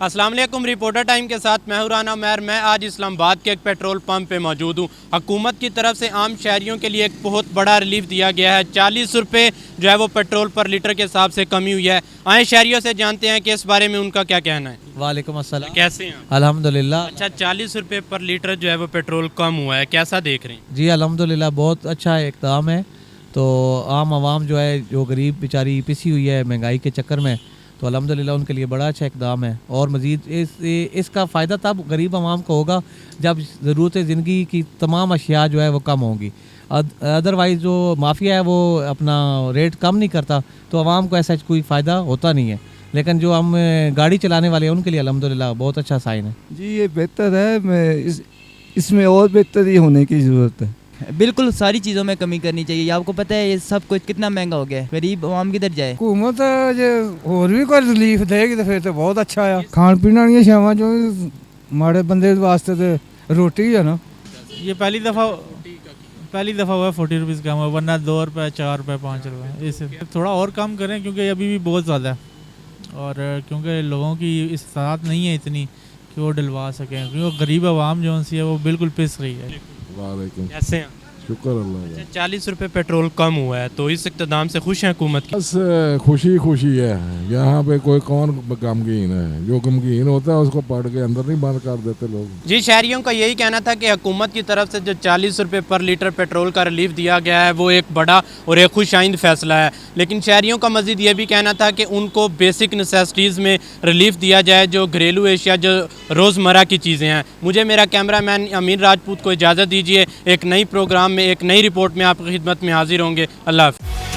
अस्सलाम वालेकुम। Reporter time के साथ मैं हूं राना मैर। मैं आज इस्लामाबाद के एक पेट्रोल पंप पे मौजूद हूं। हुकूमत की तरफ से आम शहरियों के लिए एक बहुत बड़ा रिलीफ दिया गया है। 40 रुपये जो है वो पेट्रोल पर लीटर के हिसाब से कमी हुई है। आए शहरियों से जानते हैं कि इस बारे में उनका क्या कहना है। वालेकुम अस्सलाम। कैसे हैं? अल्हम्दुलिल्लाह। अच्छा, 40 रुपये पर लीटर जो है वो पेट्रोल कम हुआ है, कैसा देख रहे हैं? जी अल्हम्दुलिल्लाह, बहुत अच्छा इक़दाम है। तो आम आवाम जो है, जो गरीब बेचारी पिसी हुई है महंगाई के चक्कर में, तो अल्हम्दुलिल्लाह उनके लिए बड़ा अच्छा इक़दाम है। और मज़ीद इसका फ़ायदा तब गरीब आवाम को होगा जब ज़रूरत ज़िंदगी की तमाम अशिया जो है वो कम होंगी। अदरवाइज़ जो माफिया है वो अपना रेट कम नहीं करता, तो आवाम को ऐसा कोई फ़ायदा होता नहीं है। लेकिन जो हम गाड़ी चलाने वाले हैं उनके लिए अल्हम्दुलिल्लाह बहुत अच्छा साइन है। जी ये बेहतर है, इसमें और बेहतरी होने की ज़रूरत है। बिल्कुल सारी चीज़ों में कमी करनी चाहिए। ये आपको पता है ये सब कुछ कितना महंगा हो गया है, गरीब आवाम किधर जाए। हुकूमत जे होर भी कोई रिलीफ देगी तो फिर तो बहुत अच्छा है। खान पीने वाली शावां जो माड़े बंदे वास्ते तो रोटी है ना। ये पहली दफ़ा हुआ 40 रुपीज़ कम हुआ, वरना 2 रुपये 4 रुपये 5 रुपये। इससे थोड़ा और कम करें क्योंकि अभी भी बहुत ज़्यादा है, और क्योंकि लोगों की इस्तात नहीं है इतनी कि वो डलवा सकें, क्योंकि गरीब आवाम जो है वो बिल्कुल पिस रही है। वालेकुम, कैसे हैं? शुक्र अल्लाह का। 40 रुपये पेट्रोल कम हुआ है, तो इस इक़्तिदाम से खुश हैं हुकूमत की? बस खुशी है। यहाँ पे कोई कौन गमगीन है? जो गमगीन होता है उसको पढ़ के अंदर नहीं बंद कर देते लोग। जी, शहरियों का यही कहना था कि हुकूमत की तरफ से जो 40 रुपये पर लीटर पेट्रोल का रिलीफ दिया गया है वो एक बड़ा और एक खुशाइंद फैसला है। लेकिन शहरियों का मज़ीद ये भी कहना था कि उनको बेसिक नेसेसिटीज़ में रिलीफ दिया जाए, जो घरेलू एशिया, जो रोज़मर्रा की चीज़ें हैं। मुझे मेरा कैमरामैन अमीर राजपूत को इजाज़त दीजिए। एक नई प्रोग्राम में, एक नई रिपोर्ट में आपकी खिदमत में हाजिर होंगे। अल्लाह हाफ़िज़।